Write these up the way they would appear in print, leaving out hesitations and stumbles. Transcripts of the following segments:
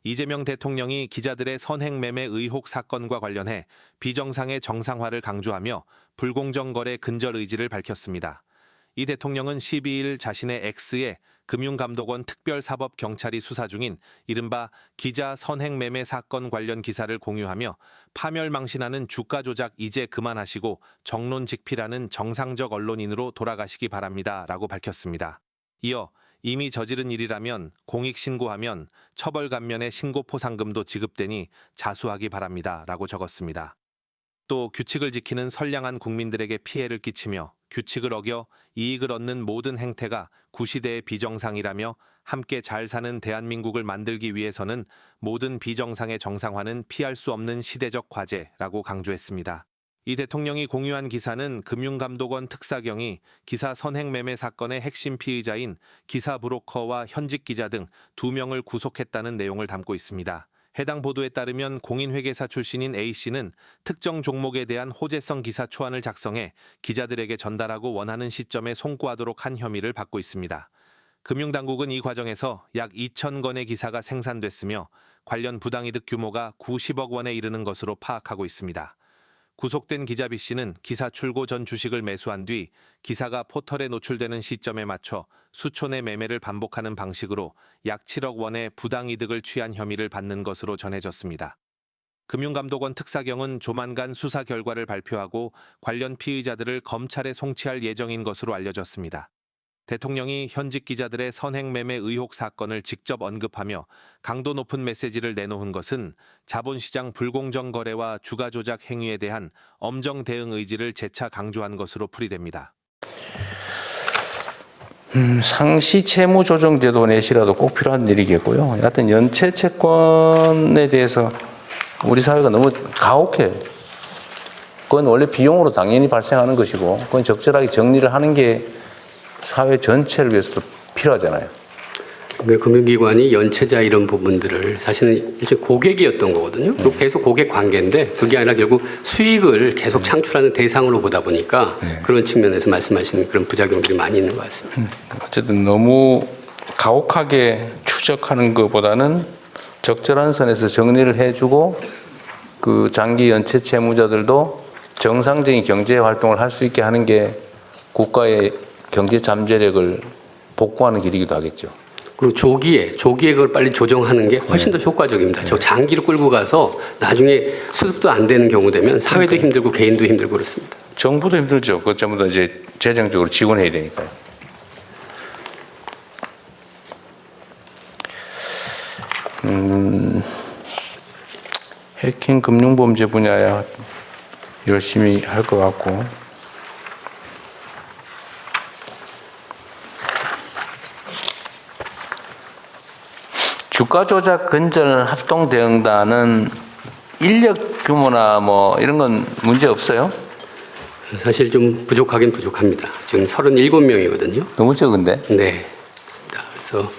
이재명 대통령이 기자들의 선행매매 의혹 사건과 관련해 비정상의 정상화를 강조하며 불공정 거래 근절 의지를 밝혔습니다. 이 대통령은 12일 자신의 X에 금융감독원 특별사법경찰이 수사 중인 이른바 기자 선행매매 사건 관련 기사를 공유하며 파멸망신하는 주가 조작 이제 그만하시고 정론직필하는 정상적 언론인으로 돌아가시기 바랍니다. 라고 밝혔습니다. 이어 이미 저지른 일이라면 공익신고하면 처벌감면의 신고포상금도 지급되니 자수하기 바랍니다. 라고 적었습니다. 또 규칙을 지키는 선량한 국민들에게 피해를 끼치며 규칙을 어겨 이익을 얻는 모든 행태가 구시대의 비정상이라며 함께 잘 사는 대한민국을 만들기 위해서는 모든 비정상의 정상화는 피할 수 없는 시대적 과제라고 강조했습니다. 이 대통령이 공유한 기사는 금융감독원 특사경이 기사 선행매매 사건의 핵심 피의자인 기사 브로커와 현직 기자 등 2명을 구속했다는 내용을 담고 있습니다. 해당 보도에 따르면 공인회계사 출신인 A씨는 특정 종목에 대한 호재성 기사 초안을 작성해 기자들에게 전달하고 원하는 시점에 송고하도록 한 혐의를 받고 있습니다. 금융당국은 이 과정에서 약 2,000건의 기사가 생산됐으며 관련 부당이득 규모가 90억 원에 이르는 것으로 파악하고 있습니다. 구속된 기자 B씨는 기사 출고 전 주식을 매수한 뒤 기사가 포털에 노출되는 시점에 맞춰 수촌의 매매를 반복하는 방식으로 약 7억 원의 부당이득을 취한 혐의를 받는 것으로 전해졌습니다. 금융감독원 특사경은 조만간 수사 결과를 발표하고 관련 피의자들을 검찰에 송치할 예정인 것으로 알려졌습니다. 대통령이 현직 기자들의 선행매매 의혹 사건을 직접 언급하며 강도 높은 메시지를 내놓은 것은 자본시장 불공정 거래와 주가 조작 행위에 대한 엄정 대응 의지를 재차 강조한 것으로 풀이됩니다. 상시 채무 조정 제도 내시라도 꼭 필요한 일이겠고요. 여하튼 연체 채권에 대해서 우리 사회가 너무 가혹해. 그건 원래 비용으로 당연히 발생하는 것이고 그건 적절하게 정리를 하는 게 사회 전체를 위해서도 필요하잖아요. 금융기관이 연체자 이런 부분들을 사실은 일종의 고객이었던 거거든요. 그리고 계속 고객 관계인데 그게 아니라 결국 수익을 계속 창출하는 대상으로 보다 보니까 그런 측면에서 말씀하시는 그런 부작용들이 많이 있는 것 같습니다. 어쨌든 너무 가혹하게 추적하는 것보다는 적절한 선에서 정리를 해주고 그 장기 연체 채무자들도 정상적인 경제 활동을 할 수 있게 하는 게 국가의 경제 잠재력을 복구하는 길이기도 하겠죠. 그리고 조기에 그걸 빨리 조정하는 게 훨씬 더 효과적입니다. 저 장기로 끌고 가서 나중에 수습도 안 되는 경우 되면 사회도 힘들고 개인도 힘들고 그렇습니다. 정부도 힘들죠. 그것 전부 다 이제 재정적으로 지원해야 되니까요. 해킹 금융범죄 분야야 열심히 할 것 같고. 주가 조작 근절 합동 대응단은 인력 규모나 뭐 이런 건 문제 없어요? 사실 좀 부족하긴 부족합니다. 지금 37명이거든요. 너무 적은데? 네. 그래서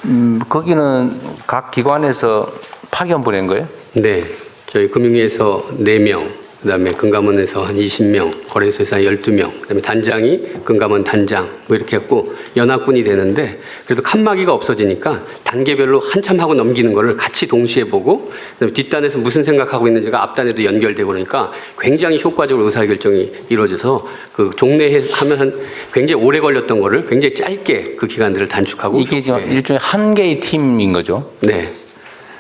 거기는 각 기관에서 파견 보낸 거예요? 네. 저희 금융위에서 4명, 그다음에 금감원에서 한 20명, 거래소에서 한 12명, 그다음에 단장이 금감원 단장 뭐 이렇게 했고 연합군이 되는데 그래도 칸막이가 없어지니까 단계별로 한참 하고 넘기는 거를 같이 동시에 보고 그다음에 뒷단에서 무슨 생각하고 있는지가 앞단에도 연결되고 그러니까 굉장히 효과적으로 의사결정이 이루어져서 그 종례 하면 한 굉장히 오래 걸렸던 거를 굉장히 짧게 그 기간들을 단축하고 이게 지금 일종의 한 개의 팀인 거죠? 네.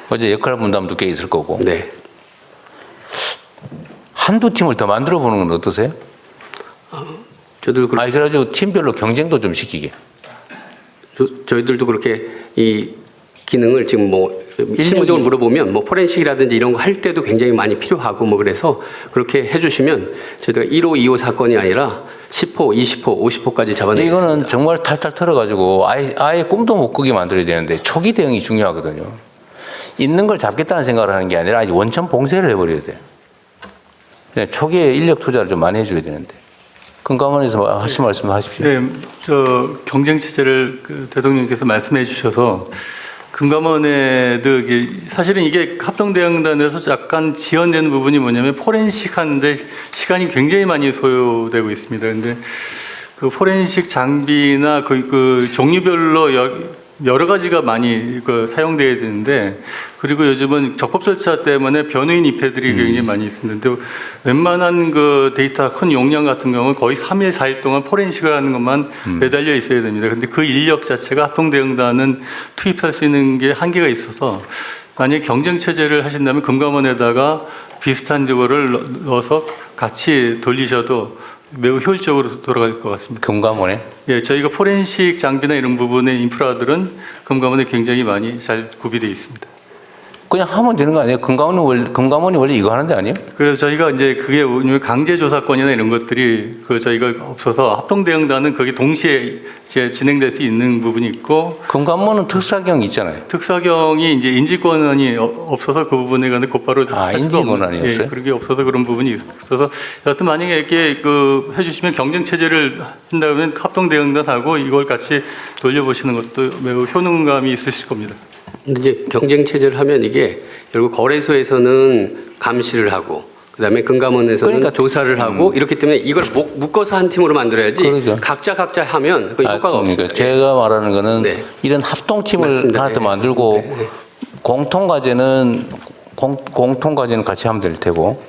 어제 역할 분담도 꽤 있을 거고. 네. 한두 팀을 더 만들어 보는 건 어떠세요? 저도 아니, 그래가지고 팀별로 경쟁도 좀 시키게. 저희들도 그렇게 이 기능을 지금 뭐 실무적으로 물어보면 뭐 포렌식이라든지 이런 거 할 때도 굉장히 많이 필요하고 뭐 그래서 그렇게 해주시면 저희가 1호, 2호 사건이 아니라 10호, 20호, 50호까지 잡아내겠습니다. 이거는 정말 탈탈 털어가지고 아예 꿈도 못 꾸게 만들어야 되는데 초기 대응이 중요하거든요. 있는 걸 잡겠다는 생각을 하는 게 아니라 원천 봉쇄를 해버려야 돼요. 초기에 인력 투자를 좀 많이 해줘야 되는데. 금감원에서 하신 말씀 하십시오. 네, 저 경쟁 체제를 그 대통령께서 말씀해 주셔서 금감원에도 사실은 이게 합동대응단에서 약간 지연되는 부분이 뭐냐면 포렌식 하는데 시간이 굉장히 많이 소요되고 있습니다. 근데 그 포렌식 장비나 그 종류별로 여러 가지가 많이 사용돼야 되는데, 그리고 요즘은 적법 절차 때문에 변호인 입회들이 굉장히 많이 있습니다. 근데 웬만한 그 데이터 큰 용량 같은 경우는 거의 3일, 4일 동안 포렌식을 하는 것만 매달려 있어야 됩니다. 근데 그 인력 자체가 합동대응단은 투입할 수 있는 게 한계가 있어서, 만약에 경쟁 체제를 하신다면 금감원에다가 비슷한 저거를 넣어서 같이 돌리셔도 매우 효율적으로 돌아갈 것 같습니다. 금감원에? 예, 저희가 포렌식 장비나 이런 부분의 인프라들은 금감원에 굉장히 많이 잘 구비되어 있습니다. 그냥 하면 되는 거 아니에요? 금감원이 원래 이거 하는 데 아니에요? 그래서 저희가 이제 그게 강제 조사권이나 이런 것들이 저희가 없어서 합동대응단은 거기 동시에 이제 진행될 수 있는 부분이 있고, 금감원은 특사경 있잖아요. 특사경이 이제 인지권한이 없어서 그 부분에 관해 곧바로 할 수가 인지권한이 없는, 없어요? 예, 그게 없어서 그런 부분이 있어서 여하튼 만약에 이렇게 해주시면 경쟁 체제를 한다면 합동대응단하고 이걸 같이 돌려보시는 것도 매우 효능감이 있으실 겁니다. 근데 이제 경쟁 체제를 하면 이게 결국 거래소에서는 감시를 하고 그다음에 금감원에서는 그러니까 조사를 하고 이렇기 때문에 이걸 묶어서 한 팀으로 만들어야지 그러죠. 각자 하면 그 효과가 없습니다. 그러니까 제가 말하는 거는 네. 이런 합동팀을 맞습니다. 하나 더 네. 만들고 네. 공통과제는 같이 하면 될 테고.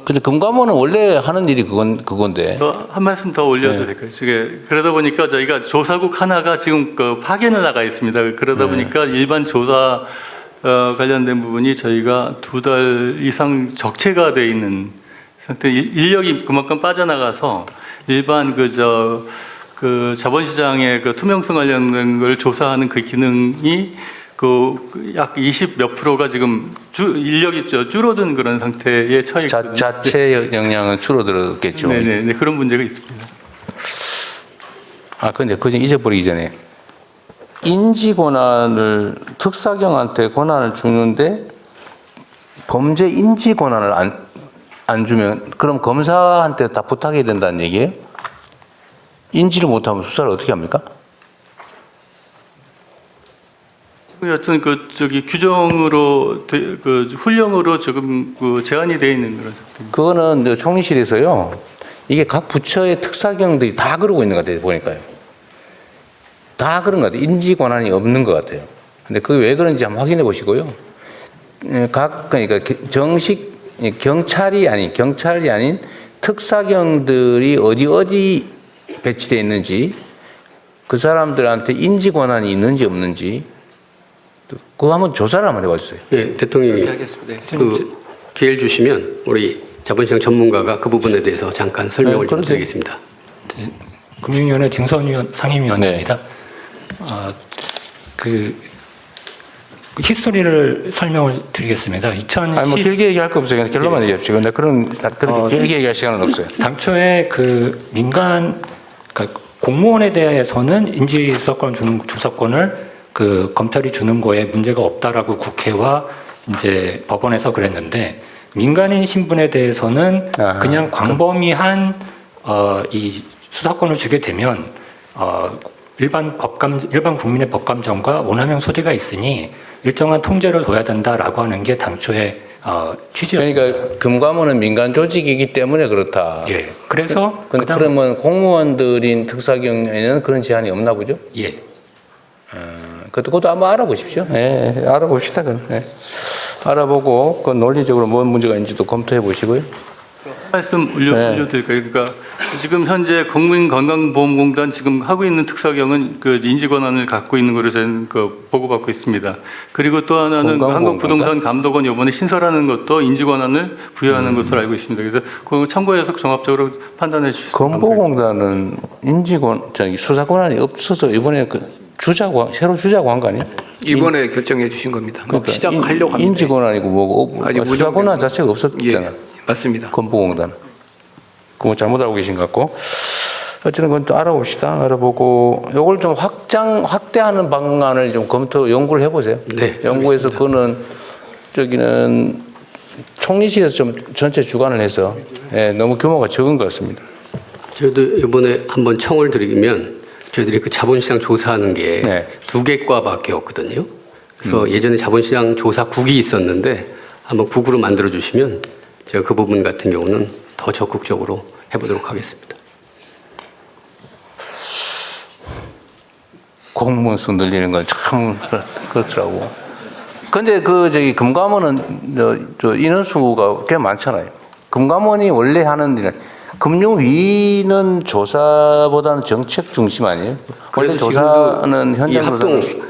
근데 금감원은 원래 하는 일이 그건데. 한 말씀 더 올려도 네. 될까요? 그러다 보니까 저희가 조사국 하나가 지금 파견을 나가 있습니다. 그러다 보니까 일반 조사 관련된 부분이 저희가 2달 이상 적체가 돼 있는 상태, 인력이 그만큼 빠져나가서 일반 그 자본시장의 그 투명성 관련된 걸 조사하는 그 기능이 약 20 몇 프로가 지금 인력이 줄어든 그런 상태에 처해 있거든요. 자체 역량은 줄어들었겠죠. 네네, 그런 문제가 있습니다. 근데 그저 잊어버리기 전에 인지 권한을 특사경한테 권한을 주는데 범죄 인지 권한을 안 주면 그럼 검사한테 다 부탁해야 된다는 얘기예요? 인지를 못하면 수사를 어떻게 합니까? 여튼 규정으로 훈령으로 지금 제한이 되어 있는 그런 상태입니다. 그거는 총리실에서요. 이게 각 부처의 특사경들이 다 그러고 있는 것 같아요. 보니까요. 다 그런 것 같아요. 인지 권한이 없는 것 같아요. 근데 그게 왜 그런지 한번 확인해 보시고요. 그러니까 정식 경찰이 아닌 특사경들이 어디 배치되어 있는지 그 사람들한테 인지 권한이 있는지 없는지 그거 한번 조사를 한번 해봐주세요. 네, 대통령님. 그 기회를 주시면 우리 자본시장 전문가가 그 부분에 대해서 잠깐 설명을 좀 드리겠습니다. 금융위원회 증선위원 상임위원입니다. 그 히스토리를 설명을 드리겠습니다. 2010 길게 얘기할 거 없어요. 결론만 얘기합시다. 근데 그런 길게 얘기할 시간은 없어요. 당초에 그 민간 그러니까 공무원에 대해서는 인지서권 주는 조사권을 그 검찰이 주는 거에 문제가 없다라고 국회와 이제 법원에서 그랬는데 국민인 신분에 대해서는 그냥 광범위한 이 수사권을 주게 되면 일반 국민의 법감정과 오남용 소지가 있으니 일정한 통제를 둬야 된다라고 하는 게 당초의 취지였습니다. 그러니까 금감원은 민간 조직이기 때문에 그렇다. 예. 그래서 그러면 공무원들인 특사경에는 그런 제한이 없나 보죠? 예. 그것도 한번 알아보십시오. 예, 알아봅시다. 예. 알아보고 그 논리적으로 뭔 문제가 있는지도 검토해 보시고요. 말씀 올려드릴까요? 그러니까 지금 현재 국민건강보험공단 지금 하고 있는 특사경은 그 인지권한을 갖고 있는 것으로 저는 보고받고 있습니다. 그리고 또 하나는 한국부동산 감독원 이번에 신설하는 것도 인지권한을 부여하는 것으로 알고 있습니다. 그래서 그 참고해서 종합적으로 판단해 주시면 건보공단은 수사권한이 없어서 이번에 새로 주자고 한 거 아니에요? 이번에 결정해 주신 겁니다. 그러니까 시작하려고 합니다. 인지권한이고 뭐고 수사권한 자체가 없었잖아. 맞습니다. 건보공단. 그거 잘못 알고 계신 것 같고. 어쨌든 그건 또 알아봅시다. 알아보고 이걸 좀 확대하는 방안을 좀 연구를 해보세요. 네, 연구해서 알겠습니다. 그거는 저기는 총리실에서 좀 전체 주관을 해서 너무 규모가 적은 것 같습니다. 저희도 이번에 한번 청을 드리면 저희들이 그 자본시장 조사하는 게 2개 과밖에 없거든요. 그래서 예전에 자본시장 조사국이 있었는데 한번 국으로 만들어 주시면 제가 그 부분 같은 경우는 더 적극적으로 해보도록 하겠습니다. 공무원 수 늘리는 건 참 그렇더라고. 근데 금감원은 저 인원수가 꽤 많잖아요. 금감원이 원래 하는 일은 금융위는 조사보다는 정책 중심 아니에요? 원래 그래도 조사는 지금도 이 현장 합동 조사는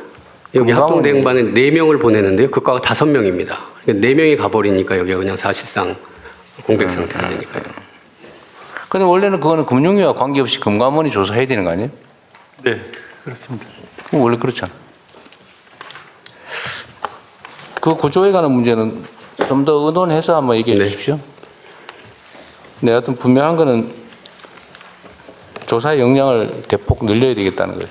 여기 금감원이- 합동대응반에 4명을 보내는데요. 그 과가 5명입니다. 4명이 가버리니까 여기가 그냥 사실상 공백 상태가 되니까요. 근데 원래는 그거는 금융위와 관계없이 금감원이 조사해야 되는 거 아니에요? 네, 그렇습니다. 그거 원래 그렇잖아. 그 구조에 관한 문제는 좀 더 의논해서 한번 얘기해 네. 주십시오. 네, 하여튼 분명한 거는 조사의 역량을 대폭 늘려야 되겠다는 거예요.